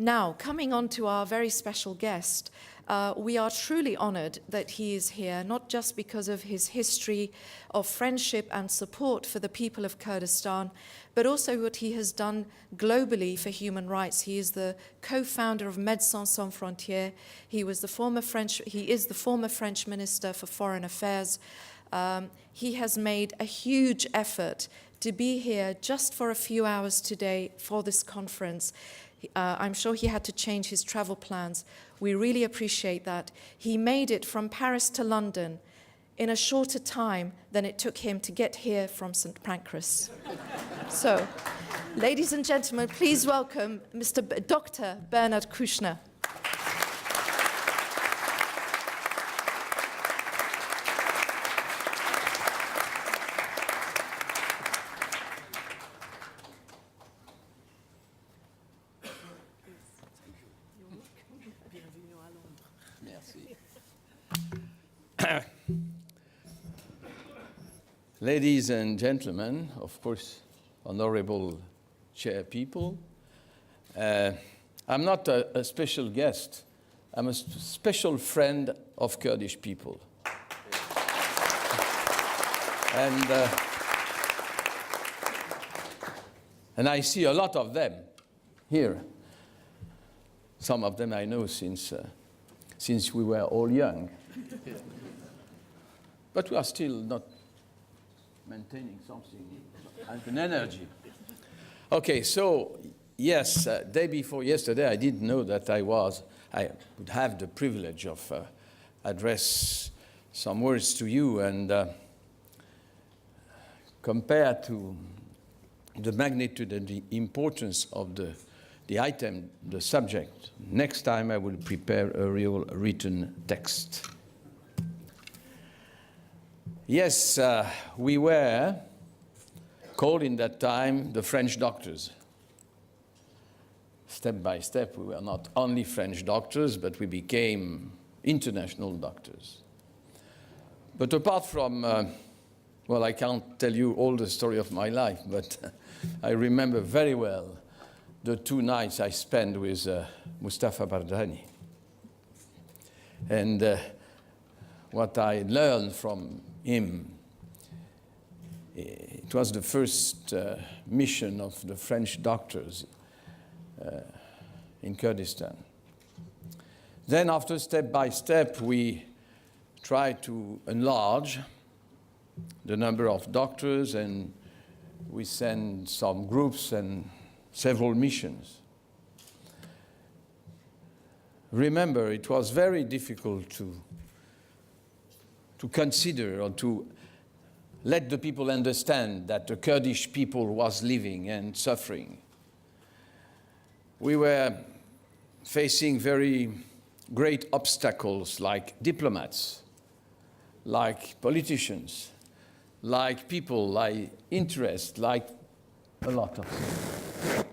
Now, coming on to our very special guest, we are truly honored that he is here, not just because of his history of friendship and support for the people of Kurdistan, but also what he has done globally for human rights. He is the co-founder of Médecins Sans Frontières. He is the former French Minister for Foreign Affairs. He has made a huge effort to be here just for a few hours today for this conference. I'm sure he had to change his travel plans. We really appreciate that. He made it from Paris to London in a shorter time than it took him to get here from St. Pancras. So, ladies and gentlemen, please welcome Dr. Bernard Kouchner. Ladies and gentlemen, of course, honorable chair people, I'm not a special guest. I'm a special friend of Kurdish people. And I see a lot of them here. Some of them I know since we were all young. But we are still not maintaining something, an energy. Okay, so yes, day before yesterday, I didn't know that I would have the privilege of address some words to you, and compared to the magnitude and the importance of the item, the subject, next time I will prepare a real written text. Yes, we were called in that time the French doctors. Step by step, we were not only French doctors, but we became international doctors. But apart from, well, I can't tell you all the story of my life, but I remember very well the 2 nights I spent with Mustafa Bardani. And what I learned from him, it was the first mission of the French doctors in Kurdistan. Then after step by step, we tried to enlarge the number of doctors, and we sent some groups and several missions. Remember, it was very difficult to consider or to let the people understand that the Kurdish people was living and suffering. We were facing very great obstacles, like diplomats, like politicians, like people, like interest, like a lot of things.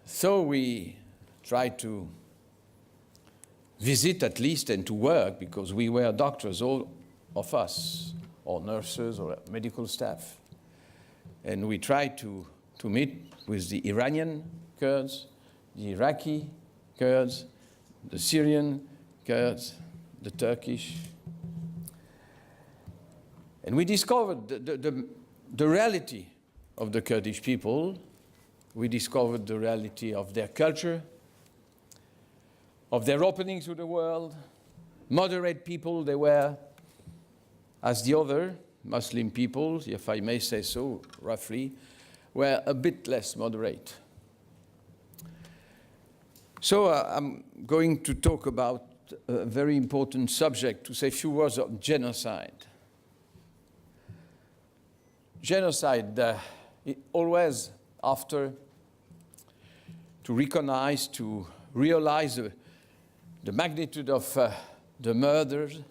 So we tried to visit at least and to work, because we were doctors, all of us, or nurses or medical staff. And we tried to meet with the Iranian Kurds, the Iraqi Kurds, the Syrian Kurds, the Turkish. And we discovered the reality of the Kurdish people. We discovered the reality of their culture, of their opening to the world. Moderate people they were, as the other Muslim peoples, if I may say so roughly, were a bit less moderate. So I'm going to talk about a very important subject, to say a few words of genocide. Genocide, always after to recognize, to realize the magnitude of the murders.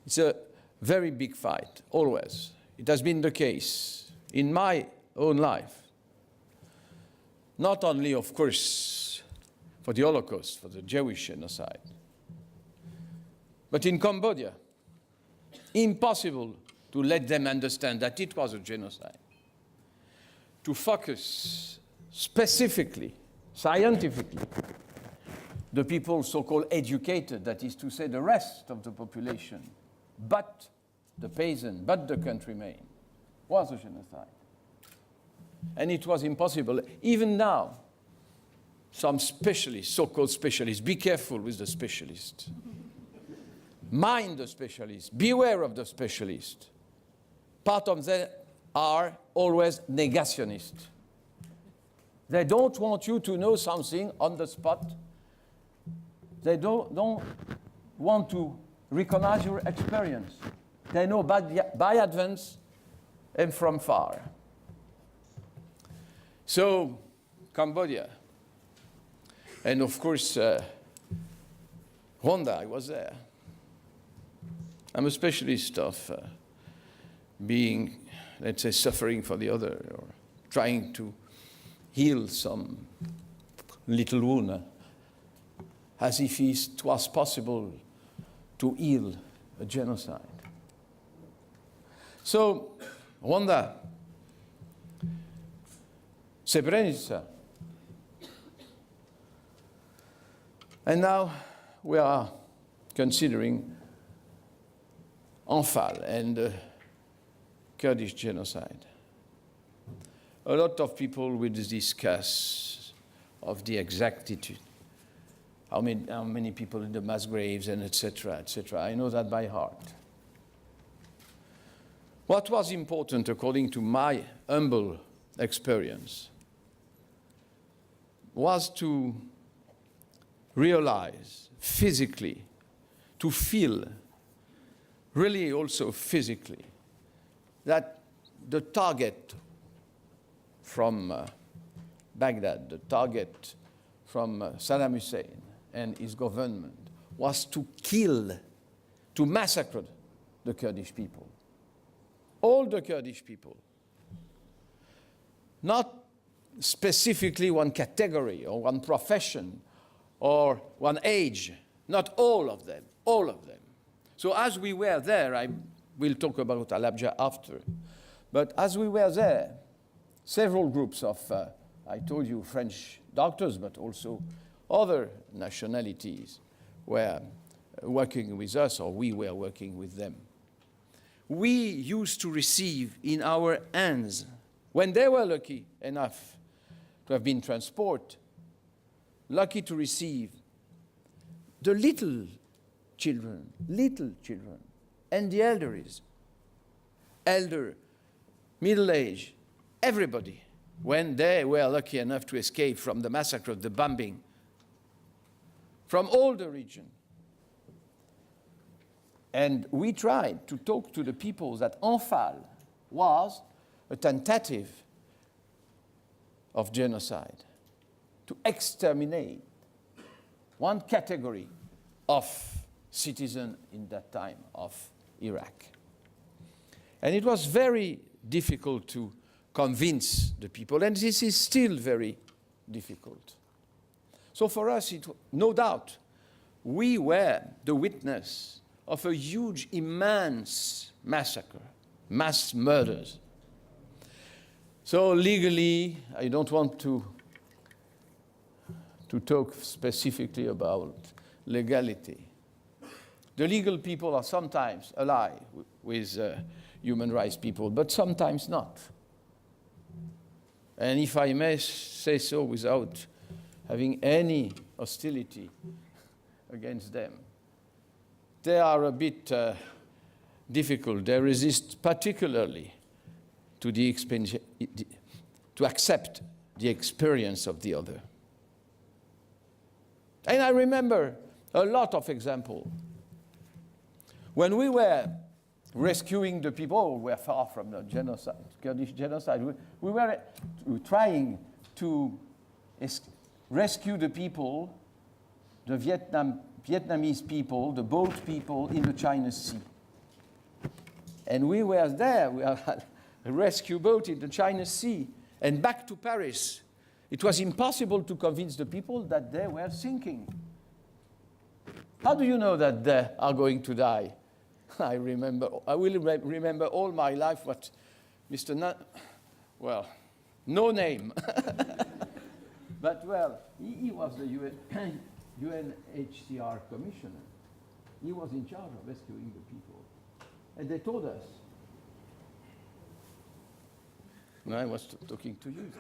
It's a very big fight, always. It has been the case in my own life. Not only, of course, for the Holocaust, for the Jewish genocide, but in Cambodia. Impossible to let them understand that it was a genocide. To focus specifically scientifically, the people so-called educated, that is to say the rest of the population, but the peasant, but the countryman, was a genocide. And it was impossible. Even now, some specialists, so-called specialists, be careful with the specialists. Mind the specialists. Beware of the specialists. Part of them are always negationists. They don't want you to know something on the spot. They don't want to recognize your experience. They know by advance and from far. So, Cambodia. And of course, Rwanda, I was there. I'm a specialist of being, let's say, suffering for the other, or trying to heal some little wound, as if it was possible to heal a genocide. So, Rwanda, Srebrenica. And now we are considering Untold and the Kurdish genocide. A lot of people will discuss of the exactitude, how many people in the mass graves, and etc., etc. I know that by heart. What was important, according to my humble experience, was to realize physically, to feel really also physically, that the target from Baghdad, the target from Saddam Hussein and his government was to kill, to massacre the Kurdish people. All the Kurdish people. Not specifically one category or one profession or one age, not all of them, all of them. So as we were there, I will talk about Halabja after, but as we were there, several groups of, I told you, French doctors, but also other nationalities were working with us, or we were working with them. We used to receive in our hands, when they were lucky enough to have been transported, lucky to receive the little children, and the elderlies, elder, middle-aged, everybody, when they were lucky enough to escape from the massacre, the bombing, from all the region. And we tried to talk to the people that Untold was a tentative of genocide, to exterminate one category of citizens in that time of Iraq. And it was very difficult to convince the people, and this is still very difficult. So for us, no doubt, we were the witness of a huge, immense massacre, mass murders. So legally, I don't want to talk specifically about legality. The legal people are sometimes allied with human rights people, but sometimes not. And if I may say so without having any hostility against them, they are a bit difficult. They resist particularly to accept the experience of the other. And I remember a lot of examples. When we were rescuing the people who were far from the genocide, Kurdish genocide, we were trying to rescue the people, the Vietnamese people, the boat people in the China Sea. And we were there, we had a rescue boat in the China Sea, and back to Paris. It was impossible to convince the people that they were sinking. How do you know that they are going to die? I will remember all my life what Mr. No name, But, well, he was the UNHCR commissioner. He was in charge of rescuing the people. And they told us. No, I was talking to you.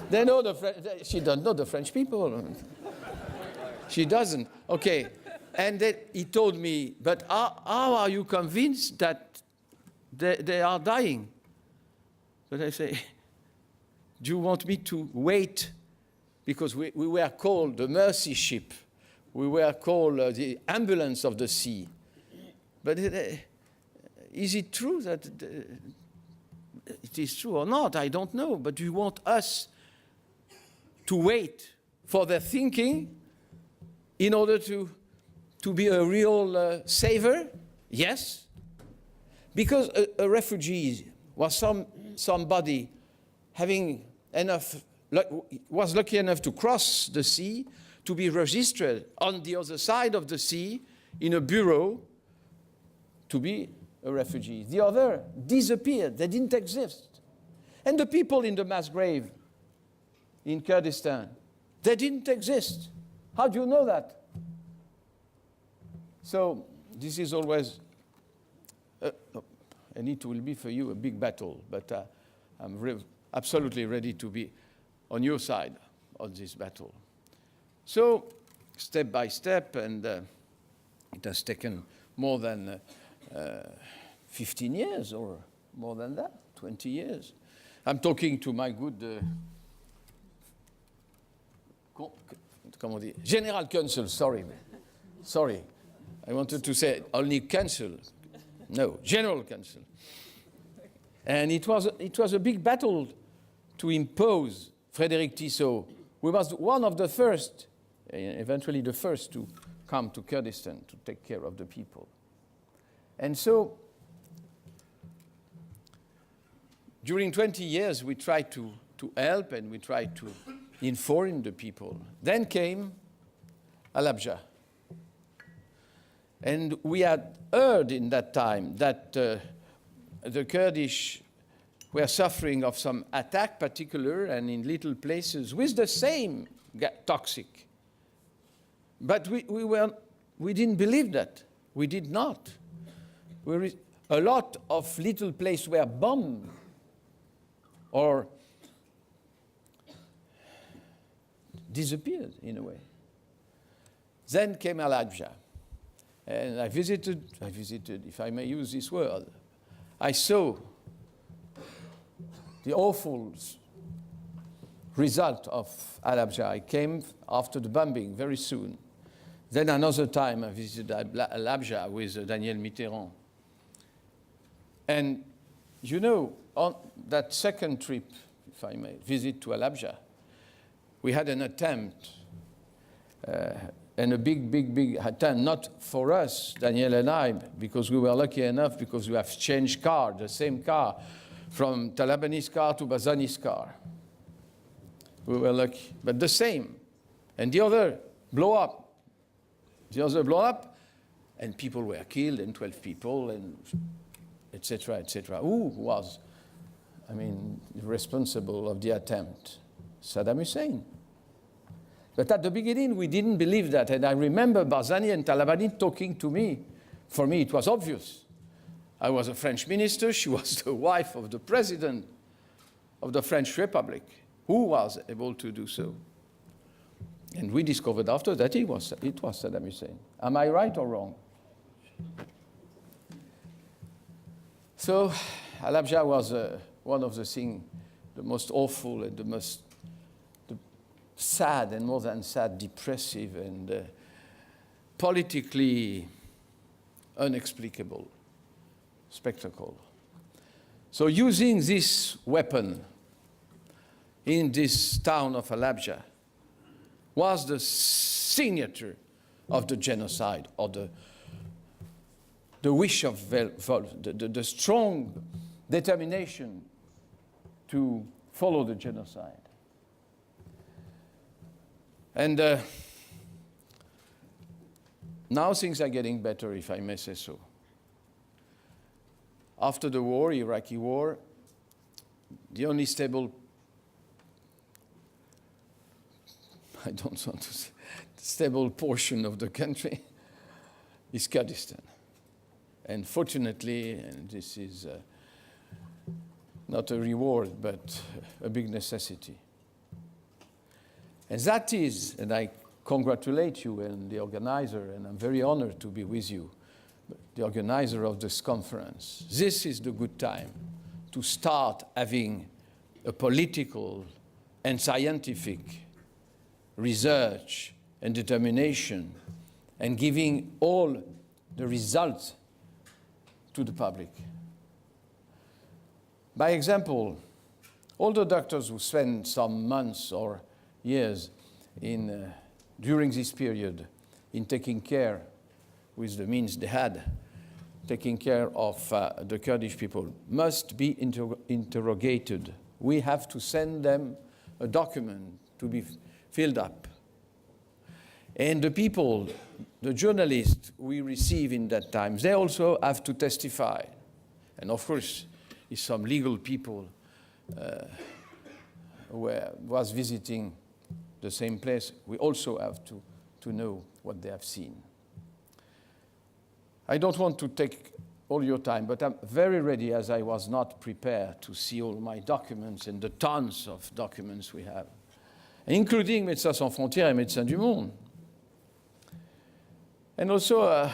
They know the French. She doesn't know the French people. She doesn't. Okay. And then he told me, but how are you convinced that they are dying? But I say, do you want me to wait? Because we were called the mercy ship. We were called the ambulance of the sea. But is it true that it is true or not? I don't know. But do you want us to wait for their thinking in order to be a real saver? Yes. Because a refugee was somebody having enough, was lucky enough to cross the sea, to be registered on the other side of the sea in a bureau to be a refugee. The other disappeared. They didn't exist. And the people in the mass grave in Kurdistan, they didn't exist. How do you know that? So this is always, and it will be for you a big battle, but I'm absolutely ready to be on your side of this battle. So, step by step, and it has taken more than 15 years, or more than that, 20 years. I'm talking to my good General Counsel, sorry. I wanted to say only Counsel. No, General Counsel. And it was a big battle to impose Frédéric Tissot, who was one of the first, eventually the first to come to Kurdistan to take care of the people. And so, during 20 years, we tried to help and we tried to inform the people. Then came Halabja. And we had heard in that time that the Kurdish were suffering of some attack, particular, and in little places with the same toxic. But we didn't believe that. We did not. A lot of little places were bombed or disappeared in a way. Then came Halabja. And I visited, if I may use this word, I saw the awful result of Halabja. I came after the bombing very soon. Then another time I visited Halabja with Daniel Mitterrand. And you know, on that second trip, if I may, visit to Halabja, we had an attempt, and a big attempt, not for us, Daniel and I, because we were lucky enough, because we have changed car, the same car, from Talabani's car to Bazani's car. We were lucky, but the same. And the other blew up. The other blew up, and people were killed, and 12 people, and et cetera, et cetera. Who was, responsible of the attempt? Saddam Hussein. But at the beginning, we didn't believe that. And I remember Barzani and Talabani talking to me. For me, it was obvious. I was a French minister. She was the wife of the president of the French Republic, who was able to do so. And we discovered after that it was Saddam Hussein. Am I right or wrong? So Halabja was one of the things, the most awful and the most sad, and more than sad, depressive and politically inexplicable spectacle. So using this weapon in this town of Halabja was the signature of the genocide, or the wish of the strong determination to follow the genocide. And now things are getting better, if I may say so. After the war, Iraqi war, the only stable I don't want to say, stable portion of the country is Kurdistan. And fortunately, and this is not a reward, but a big necessity. And that is, and I congratulate you and the organizer, and I'm very honored to be with you, the organizer of this conference. This is the good time to start having a political and scientific research and determination and giving all the results to the public. By example, all the doctors who spend some months or years in, during this period in taking care, with the means they had, taking care of the Kurdish people, must be interrogated. We have to send them a document to be filled up. And the people, the journalists we receive in that time, they also have to testify. And of course, if some legal people was visiting the same place, we also have to know what they have seen. I don't want to take all your time, but I'm very ready, as I was not prepared to see all my documents and the tons of documents we have, including Médecins Sans Frontières et Médecins du Monde. And also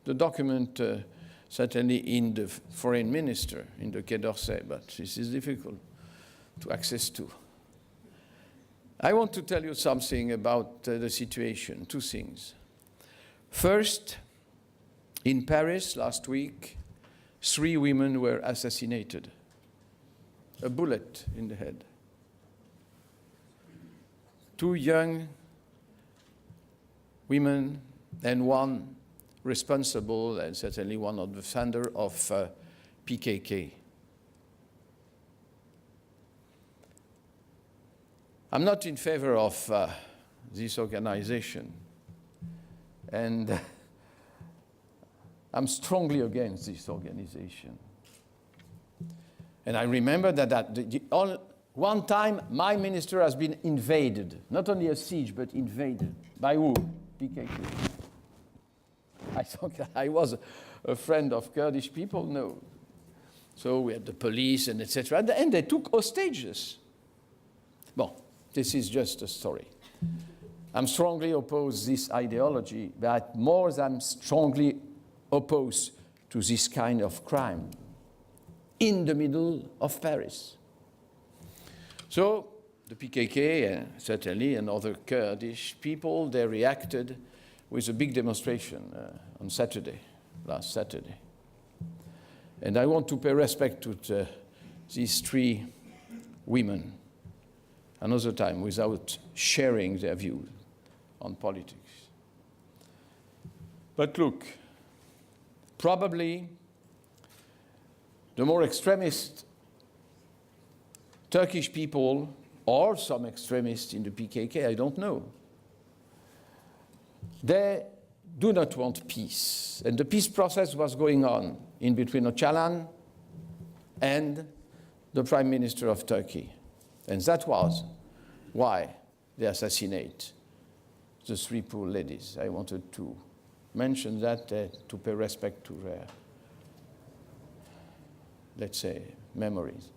the document certainly in the foreign minister, in the Quai d'Orsay, but this is difficult to access to. I want to tell you something about the situation, two things. First, in Paris last week, 3 women were assassinated. A bullet in the head. 2 young women and 1 responsible, and certainly one of the founder of PKK. I'm not in favor of this organization, and I'm strongly against this organization. And I remember that one time my minister has been invaded, not only a siege, but invaded. By who? PKK. I thought I was a friend of Kurdish people, no. So we had the police and etc. And they took hostages. Bon, this is just a story. I'm strongly opposed to this ideology, but more than strongly opposed to this kind of crime in the middle of Paris. So the PKK, certainly, and other Kurdish people, they reacted with a big demonstration on Saturday, last Saturday. And I want to pay respect to these 3 women another time without sharing their views on politics. But look, probably the more extremist Turkish people, or some extremists in the PKK, I don't know, they do not want peace. And the peace process was going on in between Öcalan and the Prime Minister of Turkey. And that was why they assassinate the 3 poor ladies. I wanted to mention that to pay respect to their, let's say, memories.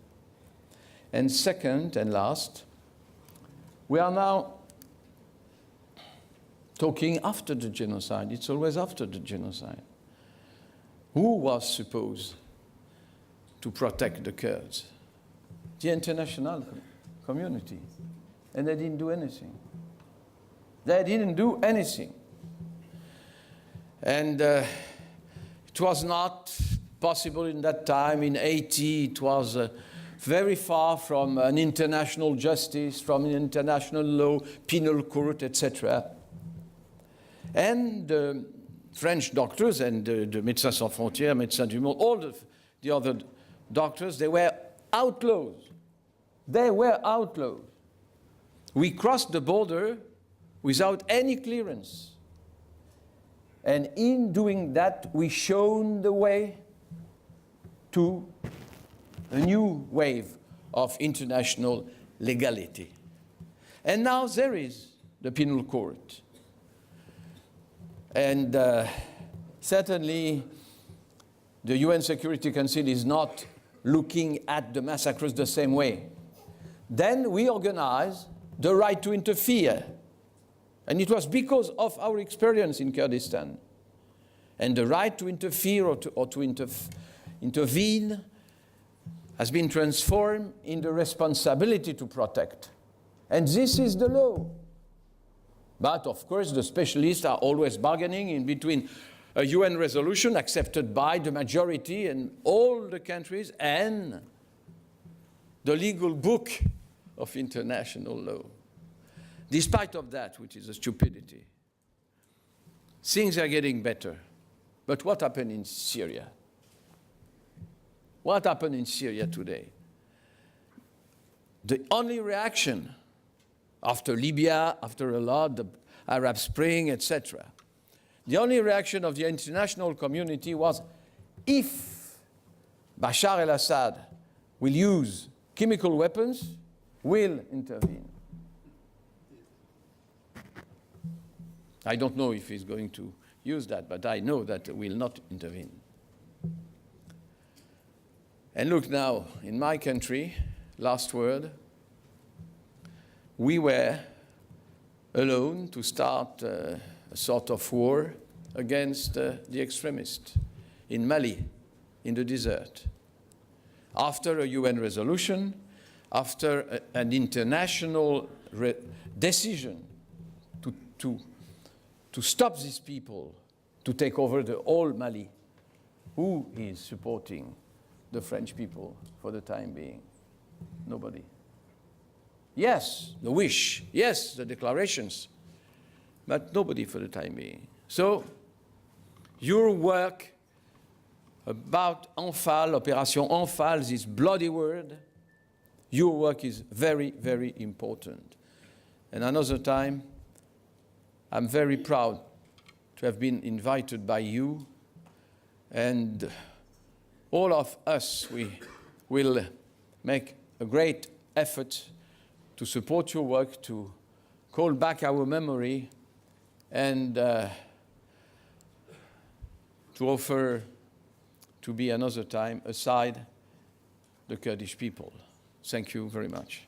And second and last, we are now talking after the genocide. It's always after the genocide. Who was supposed to protect the Kurds? The international community. And they didn't do anything. They didn't do anything. And it was not possible in that time. In 1980, it was very far from an international justice, from an international law, penal court, etc. And the French doctors and the Médecins Sans Frontières, Médecins du Monde, all the other doctors, they were outlaws. They were outlaws. We crossed the border without any clearance. And in doing that, we showed the way to a new wave of international legality. And now there is the penal court. And certainly, the UN Security Council is not looking at the massacres the same way. Then we organized the right to interfere. And it was because of our experience in Kurdistan. And the right to interfere or to intervene has been transformed in the responsibility to protect. And this is the law. But of course, the specialists are always bargaining in between a UN resolution accepted by the majority in all the countries and the legal book of international law. Despite of that, which is a stupidity, things are getting better. But what happened in Syria? What happened in Syria today? The only reaction after Libya, after a lot, the Arab Spring, etc., the only reaction of the international community was, if Bashar al-Assad will use chemical weapons, we'll intervene. I don't know if he's going to use that, but I know that we'll not intervene. And look now, in my country, last word, we were alone to start a sort of war against the extremists in Mali, in the desert. After a UN resolution, after an international decision to stop these people, to take over the whole Mali, who is supporting the French people for the time being? Nobody. Yes, the wish, yes, the declarations, but nobody for the time being. So, your work about Enfal, Operation Enfal, this bloody word, your work is very, very important. And another time, I'm very proud to have been invited by you, and all of us, we will make a great effort to support your work, to call back our memory, and to offer to be another time aside the Kurdish people. Thank you very much.